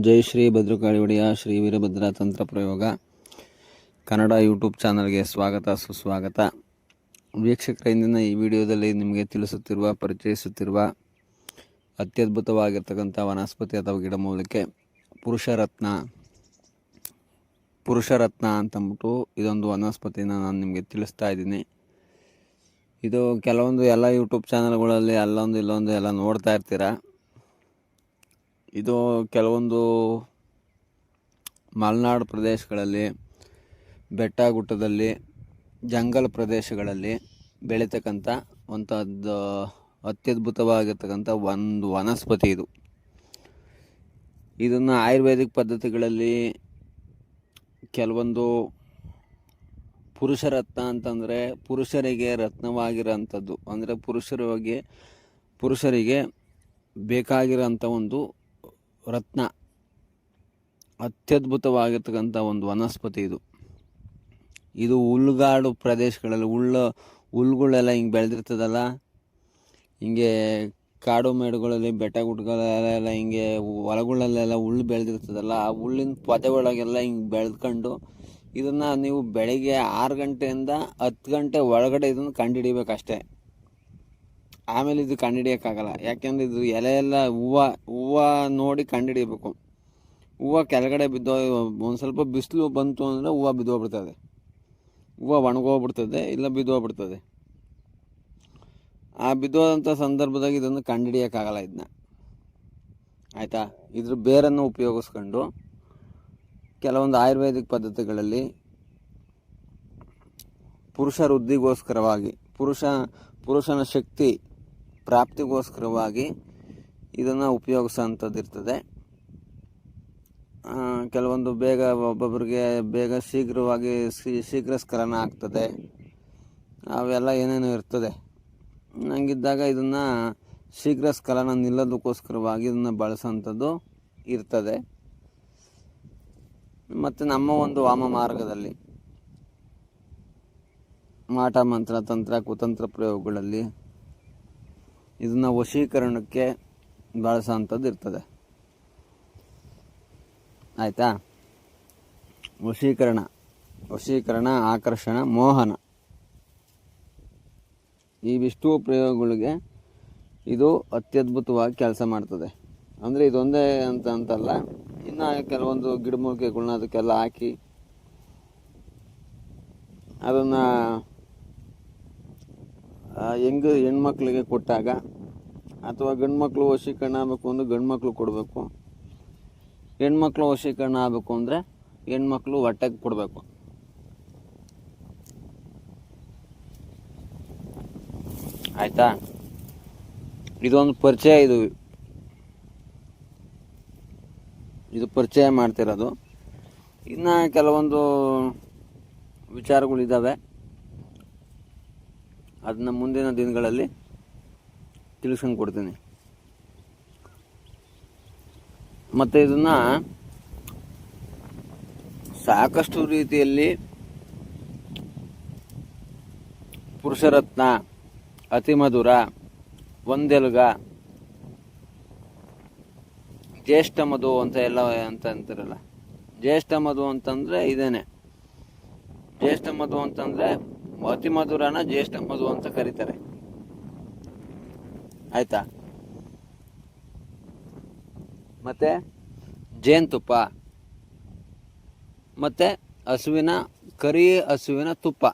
ಜೈ ಶ್ರೀ ಭದ್ರಕಾಳಿ ಒಡೆಯ ಶ್ರೀ ವೀರಭದ್ರ ತಂತ್ರ ಪ್ರಯೋಗ ಕನ್ನಡ ಯೂಟ್ಯೂಬ್ ಚಾನಲ್ಗೆ ಸ್ವಾಗತ ಸುಸ್ವಾಗತ. ವೀಕ್ಷಕರ, ಇಂದಿನ ಈ ವಿಡಿಯೋದಲ್ಲಿ ನಿಮಗೆ ಪರಿಚಯಿಸುತ್ತಿರುವ ಅತ್ಯದ್ಭುತವಾಗಿರ್ತಕ್ಕಂಥ ವನಸ್ಪತಿ ಅಥವಾ ಗಿಡಮೂಲಿಕೆ ಪುರುಷರತ್ನ ಅಂತಂದ್ಬಿಟ್ಟು ಇದೊಂದು ವನಸ್ಪತಿನ ನಾನು ನಿಮಗೆ ತಿಳಿಸ್ತಾ ಇದ್ದೀನಿ. ಇದು ಕೆಲವೊಂದು ಎಲ್ಲ ಯೂಟ್ಯೂಬ್ ಚಾನಲ್ಗಳಲ್ಲಿ ಅಲ್ಲೊಂದು ಇಲ್ಲೊಂದು ಎಲ್ಲ ನೋಡ್ತಾ ಇರ್ತೀರ. ಇದು ಕೆಲವೊಂದು ಮಲೆನಾಡು ಪ್ರದೇಶಗಳಲ್ಲಿ, ಬೆಟ್ಟ ಗುಡ್ಡದಲ್ಲಿ, ಜಂಗಲ್ ಪ್ರದೇಶಗಳಲ್ಲಿ ಬೆಳೀತಕ್ಕಂಥ ಒಂದು ಅತ್ಯದ್ಭುತವಾಗಿರ್ತಕ್ಕಂಥ ಒಂದು ವನಸ್ಪತಿ ಇದು. ಇದನ್ನು ಆಯುರ್ವೇದಿಕ್ ಪದ್ಧತಿಗಳಲ್ಲಿ ಕೆಲವೊಂದು ಪುರುಷರತ್ನ ಅಂತಂದರೆ ಪುರುಷರಿಗೆ ರತ್ನವಾಗಿರೋಂಥದ್ದು, ಅಂದರೆ ಪುರುಷರಿಗೆ ಬೇಕಾಗಿರೋಂಥ ಒಂದು ರತ್ನ, ಅತ್ಯದ್ಭುತವಾಗಿರ್ತಕ್ಕಂಥ ಒಂದು ವನಸ್ಪತಿ ಇದು. ಇದು ಹುಲ್ಗಾಡು ಪ್ರದೇಶಗಳಲ್ಲಿ ಹುಲ್ಗಳೆಲ್ಲ ಹಿಂಗೆ ಬೆಳೆದಿರ್ತದಲ್ಲ, ಹಿಂಗೆ ಕಾಡು ಮೇಡುಗಳಲ್ಲಿ, ಬೆಟ್ಟ ಗುಡ್ಡಗಳೆಲ್ಲ ಹಿಂಗೆ ಹೊಲಗಳಲ್ಲೆಲ್ಲ ಹುಲ್ಲು ಬೆಳೆದಿರ್ತದಲ್ಲ, ಆ ಹುಲ್ಲಿನ ಪೊದೆ ಒಳಗೆಲ್ಲ ಹಿಂಗೆ ಬೆಳೆದ್ಕೊಂಡು ಇದನ್ನು ನೀವು ಬೆಳಗ್ಗೆ 6 ಗಂಟೆಯಿಂದ 10 ಗಂಟೆ ಒಳಗಡೆ ಇದನ್ನು ಕಂಡುಹಿಡಿಬೇಕಷ್ಟೇ. ಆಮೇಲೆ ಇದು ಕಂಡುಹಿಡಿಯೋಕ್ಕಾಗಲ್ಲ. ಯಾಕೆಂದರೆ ಇದು ಎಲೆ ಎಲ್ಲ ಹೂವು ನೋಡಿ ಕಂಡುಹಿಡಿಯಬೇಕು. ಹೂವು ಕೆಳಗಡೆ ಒಂದು ಸ್ವಲ್ಪ ಬಿಸಿಲು ಬಂತು ಅಂದರೆ ಹೂವು ಬಿದ್ದೋಗ್ಬಿಡ್ತದೆ, ಹೂವು ಒಣಗೋಗ್ಬಿಡ್ತದೆ, ಇಲ್ಲ ಬಿದ್ದೋಗ್ಬಿಡ್ತದೆ. ಆ ಬಿದ್ದೋದಂಥ ಸಂದರ್ಭದಾಗ ಇದನ್ನು ಕಂಡುಹಿಡಿಯೋಕ್ಕಾಗಲ್ಲ ಇದನ್ನ, ಆಯಿತಾ. ಇದ್ರ ಬೇರನ್ನು ಉಪಯೋಗಿಸ್ಕೊಂಡು ಕೆಲವೊಂದು ಆಯುರ್ವೇದಿಕ್ ಪದ್ಧತಿಗಳಲ್ಲಿ ಪುರುಷ ವೃದ್ಧಿಗೋಸ್ಕರವಾಗಿ, ಪುರುಷನ ಶಕ್ತಿ ಪ್ರಾಪ್ತಿಗೋಸ್ಕರವಾಗಿ ಇದನ್ನು ಉಪಯೋಗಿಸೋಂಥದ್ದು ಇರ್ತದೆ. ಕೆಲವೊಂದು ಒಬ್ಬೊಬ್ಬರಿಗೆ ಶೀಘ್ರವಾಗಿ ಶೀಘ್ರ ಸ್ಖಲನ ಆಗ್ತದೆ, ಅವೆಲ್ಲ ಏನೇನೋ ಇರ್ತದೆ. ಹಂಗಿದ್ದಾಗ ಇದನ್ನು ಶೀಘ್ರ ಸ್ಖಲನ ನಿಲ್ಲೋದಕ್ಕೋಸ್ಕರವಾಗಿ ಇದನ್ನು ಬಳಸೋಂಥದ್ದು ಇರ್ತದೆ. ಮತ್ತು ನಮ್ಮ ಒಂದು ವಾಮ ಮಾರ್ಗದಲ್ಲಿ ಮಾಟ ಮಂತ್ರ, ತಂತ್ರ, ಕುತಂತ್ರ ಪ್ರಯೋಗಗಳಲ್ಲಿ ಇದನ್ನು ವಶೀಕರಣಕ್ಕೆ ಬಳಸೋಂಥದ್ದು ಇರ್ತದೆ, ಆಯಿತಾ. ವಶೀಕರಣ, ಆಕರ್ಷಣ, ಮೋಹನ, ಇವಿಷ್ಟು ಪ್ರಯೋಗಗಳಿಗೆ ಇದು ಅತ್ಯದ್ಭುತವಾಗಿ ಕೆಲಸ ಮಾಡ್ತದೆ. ಅಂದರೆ ಇದೊಂದೇ ಅಂತಲ್ಲ, ಇನ್ನು ಕೆಲವೊಂದು ಗಿಡಮೂಲಿಕೆಗಳನ್ನ ಅದಕ್ಕೆಲ್ಲ ಹಾಕಿ ಅದನ್ನು ಹೆಣ್ಮಕ್ಳಿಗೆ ಕೊಟ್ಟಾಗ, ಅಥವಾ ಗಂಡು ಮಕ್ಕಳು ವಶೀಕರಣ ಆಗಬೇಕು ಅಂದರೆ ಗಂಡು ಮಕ್ಕಳು ಕೊಡಬೇಕು, ಹೆಣ್ಮಕ್ಳು ವಶೀಕರಣ ಆಗಬೇಕು ಅಂದರೆ ಹೆಣ್ಮಕ್ಳು ಹೊಟ್ಟೆಗೆ ಕೊಡಬೇಕು, ಆಯಿತಾ. ಇದೊಂದು ಪರಿಚಯ, ಇದು ಪರಿಚಯ ಮಾಡ್ತಿರೋದು. ಇನ್ನು ಕೆಲವೊಂದು ವಿಚಾರಗಳಿದ್ದಾವೆ, ಅದನ್ನ ಮುಂದಿನ ದಿನಗಳಲ್ಲಿ ತಿಳಿಸ್ಕೊಂಡು ಕೊಡ್ತೀನಿ. ಮತ್ತು ಇದನ್ನು ಸಾಕಷ್ಟು ರೀತಿಯಲ್ಲಿ ಪುರುಷರತ್ನ, ಅತಿಮಧುರ, ಒಂದೆಲುಗ, ಜ್ಯೇಷ್ಠ ಮಧು ಅಂತ ಅಂತಾರಲ್ಲ. ಜ್ಯೇಷ್ಠ ಮಧು ಅಂತಂದರೆ ಇದೇನೆ. ಜ್ಯೇಷ್ಠ ಮಧು ಅಂತಂದರೆ ಅತಿ ಮಧುರನ ಜ್ಯೇಷ್ಠ ಮಧು ಅಂತ ಕರೀತಾರೆ, ಆಯ್ತಾ. ಮತ್ತೆ ಜೇನುತುಪ್ಪ, ಮತ್ತೆ ಕರಿ ಹಸುವಿನ ತುಪ್ಪ,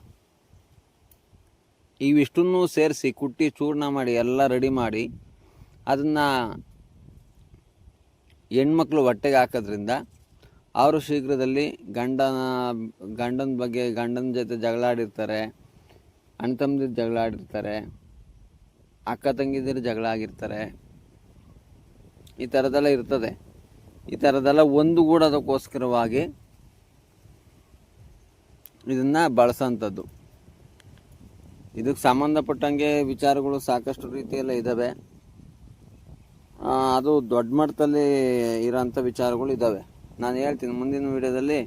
ಇವಿಷ್ಟನ್ನು ಸೇರಿಸಿ ಕುಟ್ಟಿ ಚೂರ್ಣ ಮಾಡಿ ಎಲ್ಲ ರೆಡಿ ಮಾಡಿ ಅದನ್ನು ಹೆಣ್ಮಕ್ಳು ಹೊಟ್ಟೆಗೆ ಹಾಕೋದ್ರಿಂದ ಅವರು ಶೀಘ್ರದಲ್ಲಿ ಗಂಡನ ಜೊತೆ ಜಗಳ ಆಡಿರ್ತಾರೆ, ಅಣ್ಣ ತಮ್ಮದಿರು ಜಗಳ ಆಡಿರ್ತಾರೆ, ಅಕ್ಕ ತಂಗಿದಿರು ಜಗಳ ಆಗಿರ್ತಾರೆ, ಈ ಥರದ್ದೆಲ್ಲ ಇರ್ತದೆ. ಈ ಥರದ್ದೆಲ್ಲ ಒಂದುಗೂಡೋದಕ್ಕೋಸ್ಕರವಾಗಿ ಇದನ್ನು ಬಳಸೋಂಥದ್ದು. ಇದಕ್ಕೆ ಸಂಬಂಧಪಟ್ಟಂಗೆ ವಿಚಾರಗಳು ಸಾಕಷ್ಟು ರೀತಿಯೆಲ್ಲ ಇದ್ದಾವೆ. ಅದು ದೊಡ್ಡ ಮಟ್ಟದಲ್ಲಿ ಇರೋಂಥ ವಿಚಾರಗಳು ಇದ್ದಾವೆ. ನಾನು ಹೇಳ್ತೀನಿ ಮುಂದಿನ ವಿಡಿಯೋದಲ್ಲಿ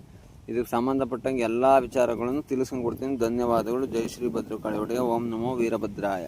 ಇದಕ್ಕೆ ಸಂಬಂಧಪಟ್ಟಂಗೆ ಎಲ್ಲ ವಿಚಾರಗಳನ್ನು ತಿಳಿಸ್ಕೊಂಡು ಕೊಡ್ತೀನಿ. ಧನ್ಯವಾದಗಳು. ಜೈ ಶ್ರೀ ಭದ್ರಕಾಳಿ ಒಡೆಯ. ಓಂ ನಮೋ ವೀರಭದ್ರಾಯ.